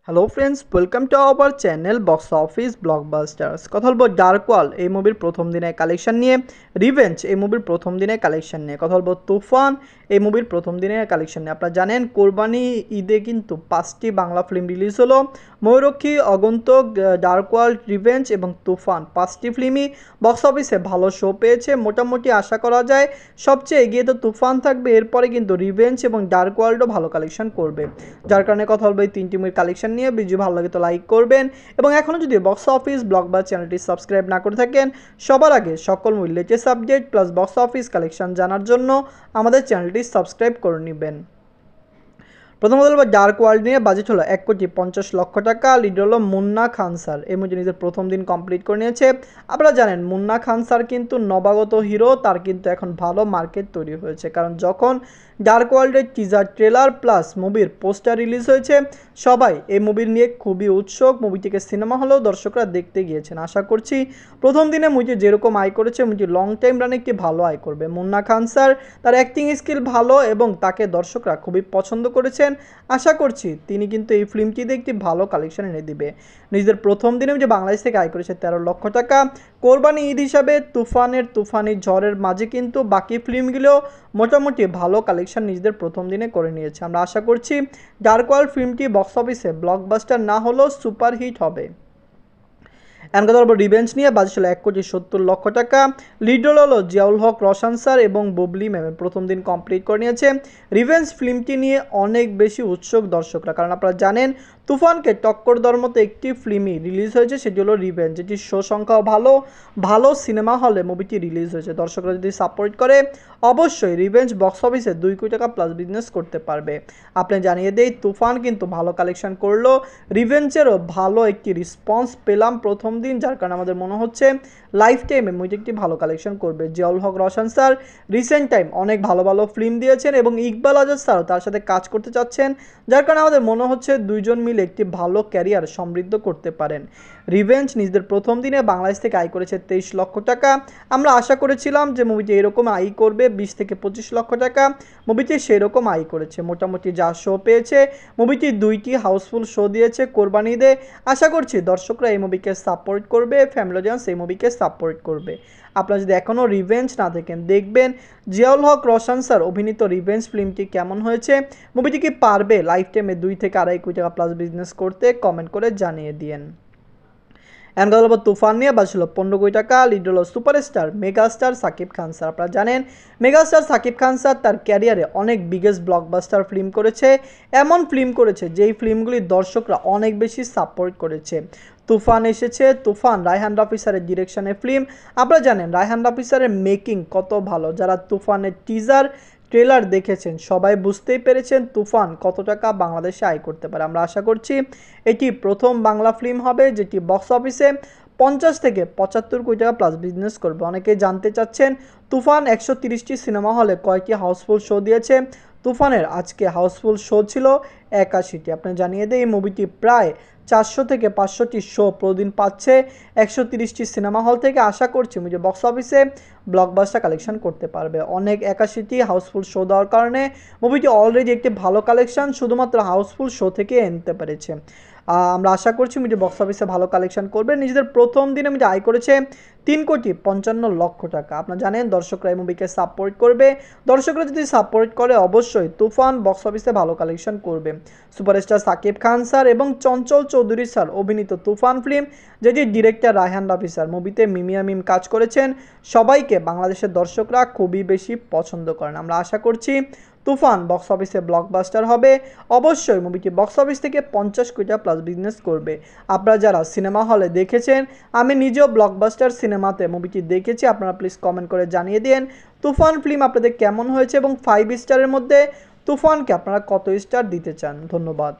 Hello friends, welcome to our channel box office blockbusters. কথা বলবো dark ওয়াল এই মুভির প্রথম দিনের কালেকশন নিয়ে, রিভেঞ্জ এই মুভির প্রথম দিনের কালেকশন নিয়ে, কথা বলবো তুফান এই মুভির প্রথম দিনের কালেকশন নিয়ে। আপনারা জানেন কোরবানি ঈদে কিন্তু 5টি বাংলা ফিল্ম রিলিজ হলো। ময়ূরক্ষী, আগন্তুক, ডার্ক ওয়াল, রিভেঞ্জ এবং তুফান 5টি ফিল্মই বক্স অফিসে ভালো শো পেয়েছে। মোটামুটি আশা করা যায় সবচেয়ে এগিয়ে তো তুফান থাকবে, এরপরে কিন্তু রিভেঞ্জ এবং ডার্ক ওয়ার্ল্ডও ভালো কালেকশন করবে। যার কারণে কথা বলবো এই 3টি মুভির কালেকশন নিয়ে। ভিডিও ভালো লাগে তো লাইক করবেন, এবং এখনও যদি বক্স অফিস ব্লকবাস চ্যানেলটি সাবস্ক্রাইব না করে থাকেন, সবার আগে সকল movie latest update plus box office collection জানার জন্য আমাদের চ্যানেলটি সাবস্ক্রাইব করে নেবেন। প্রথম কথা বলবো ডার্ক ওয়ার্ল্ড নিয়ে। বাজেট হলো 1,50,00,000 টাকা। লিড হলো মুন্না খান স্যার, এই মুভি নিজের প্রথম দিন কমপ্লিট করে নিয়েছে। আপনারা জানেন মুন্না খান স্যার কিন্তু নবাগত হিরো, তার কিন্তু এখন ভালো মার্কেট তৈরি হয়েছে, কারণ যখন ডার্ক ওয়ার্ল্ডের টিজার ট্রেলার প্লাস মুভির পোস্টার রিলিজ হয়েছে, সবাই এই মুভির নিয়ে খুবই উৎসুক। মুভিটিকে সিনেমা হলেও দর্শকরা দেখতে গিয়েছেন। আশা করছি প্রথম দিনে মুভিটি যেরকম আয় করেছে, মুভিটি লং টাইম রানে একটি ভালো আয় করবে। মুন্না খান স্যার, তার অ্যাক্টিং স্কিল ভালো এবং তাকে দর্শকরা খুবই পছন্দ করেছেন। আশা করছি তিনি কিন্তু এই ফিল্মটিতে একটি ভালো কালেকশন এনে দিবে। নিজের প্রথম দিনে যে বাংলাদেশ থেকে আয় করেছে 13 লক্ষ টাকা। কোরবানি ঈদ হিসাবে তুফানি ঝড়ের মাঝে কিন্তু বাকি ফিল্মগুলো মোটামুটি ভালো কালেকশন নিজেদের প্রথম দিনে করে নিয়েছে। আমরা আশা করছি ডার্ক ওয়ার্ল্ড ফিল্মটি বক্স অফিসে ব্লকবাস্টার না হলেও সুপারহিট হবে। এখন কথা বলবো রিভেঞ্জ নিয়ে। বাজেট ছিল 1,70,00,000 টাকা। লিড রোল হলো জিয়াউল হক, রোশন স্যার এবং বুবলি ম্যামের প্রথম দিন কমপ্লিট করে নিয়েছে। রিভেঞ্জ ফিল্মটি নিয়ে অনেক বেশি উৎসুক দর্শকরা, কারণ আপনারা জানেন তুফানকে টক্কর দেওয়ার মতো একটি ফিল্মই রিলিজ হয়েছে, সেটি হলো রিভেঞ্জ, যেটি শো সংখ্যাও ভালো সিনেমা হলে মুভিটি রিলিজ হয়েছে। দর্শকরা যদি সাপোর্ট করে অবশ্যই রিভেঞ্জ বক্স অফিসে 2 কোটি টাকা প্লাস বিজনেস করতে পারবে। আপনি জানিয়ে দেই তুফান কিন্তু ভালো কালেকশন করলো, রিভেঞ্জেরও ভালো একটি রেসপন্স পেলাম প্রথম দিন, যার কারণে আমাদের মনে হচ্ছে লাইফ টাইমে মুভিটি একটি ভালো কালেকশন করবে। জিয়াউল হক, রোশন স্যার রিসেন্ট টাইম অনেক ভালো ভালো ফিল্ম দিয়েছেন এবং ইকবাল আজাদ স্যারও তার সাথে কাজ করতে চাচ্ছেন, যার কারণে আমাদের মনে হচ্ছে দুইজন মিলে একটি ভালো ক্যারিয়ার সমৃদ্ধ করতে পারেন। রিভেঞ্জ নিজেদের প্রথম দিনে বাংলাদেশ থেকে আয় করেছে 23 লক্ষ টাকা। আমরা আশা করেছিলাম যে মুভিটি এরকম আয় করবে 20 থেকে 25 লক্ষ টাকা। মুভিটি সেরকম আয় করেছে, মোটামুটি যা শো পেয়েছে। মুভিটি 2টি হাউসফুল শো দিয়েছে কোরবানি ঈদে। আশা করছি দর্শকরা এই মুভিকে সাপোর্ট করবে, ফ্যামিলি অডিয়েন্স এই মুভিকে সাপোর্ট করবে। আপনারা যদি এখনও রিভেঞ্জ না দেখেন, দেখবেন জিয়াউল হক, রোশন স্যার অভিনীত রিভেঞ্জ ফিল্মটি কেমন হয়েছে। মুভিটি কি পারবে লাইফ টাইমে 2 থেকে 2.5 কোটি টাকা প্লাস বিজনেস করতে, কমেন্ট করে জানিয়ে দিন। এন্ড কথা বলবো তুফান নিয়ে। বাজছিল 15 কোটি টাকা। লিড হলো superstar megastar Shakib Khan sir. আপনারা জানেন মেগাস্টার সাকিব খান স্যার তার ক্যারিয়ারে অনেক বিগেস্ট ব্লকবাস্টার ফিল্ম করেছে, এমন ফিল্ম করেছে যেই ফিল্মগুলি দর্শকরা অনেক বেশি সাপোর্ট করেছে। তুফান এসেছে, তুফান রায়হান রাফি স্যারের ডিরেকশনের ফিল্ম। আপনারা জানেন রায়হান রাফি স্যারের মেকিং কত ভালো, যারা তুফানের টিজার ট্রেলার দেখেছেন সবাই বুঝতেই পেরেছেন তুফান কত টাকা বাংলাদেশে আয় করতে পারে। আমরা আশা করছি এটি প্রথম বাংলা ফিল্ম হবে যেটি বক্স অফিসে 50 থেকে 75 কোটি টাকা প্লাস বিজনেস করবে। অনেকেই জানতে চাচ্ছেন তুফান 130টি সিনেমা হলে কয়টি হাউসফুল শো দিয়েছে। তুফানের আজকে হাউসফুল শো ছিল 81টি। আপনি জানিয়ে দেয় এই মুভিটি প্রায় 400 থেকে 500টি শো প্রতিদিন পাচ্ছে 130টি সিনেমা হল থেকে। আশা করছি মুভি বক্স অফিসে ব্লকবাস্টার কালেকশন করতে পারবে। অনেক 81টি হাউসফুল শো দেওয়ার কারণে মুভিটি অলরেডি একটি ভালো কালেকশন শুধুমাত্র হাউসফুল শো থেকে আনতে পেরেছে। আমরা আশা করছি মুভি বক্স অফিসে ভালো কালেকশন করবে। নিজেদের প্রথম দিনে মুভি আয় করেছে 3,55,00,000 টাকা। আপনারা জানেন দর্শকরা এই মুভিকে সাপোর্ট করবে। দর্শকরা যদি সাপোর্ট করে অবশ্যই তুফান বক্স অফিসে ভালো কালেকশন করবে। সুপারস্টার সাকিব খান স্যার এবং চঞ্চল চৌধুরী স্যার অভিনীত তুফান ফিল্ম, যেটি ডিরেক্টর রায়হান রাফি স্যার, মুভিতে মিমিয়া মিম কাজ করেছেন। সবাইকে বাংলাদেশের দর্শকরা খুবই বেশি পছন্দ করেন। আমরা আশা করছি তুফান বক্স অফিসে ব্লকবাস্টার হবে। অবশ্যই মুভিটি বক্স অফিস থেকে 50 কোটি টাকা প্লাস বিজনেস করবে। আপনারা যারা সিনেমা হলে দেখেছেন, আমি নিজেও ব্লকবাস্টার সিনেমাতে মুভিটি দেখেছি, আপনারা প্লিজ কমেন্ট করে জানিয়ে দিন তুফান ফিল্ম আপনাদের কেমন হয়েছে এবং 5 স্টারের মধ্যে তুফানকে আপনারা কত স্টার দিতে চান। ধন্যবাদ।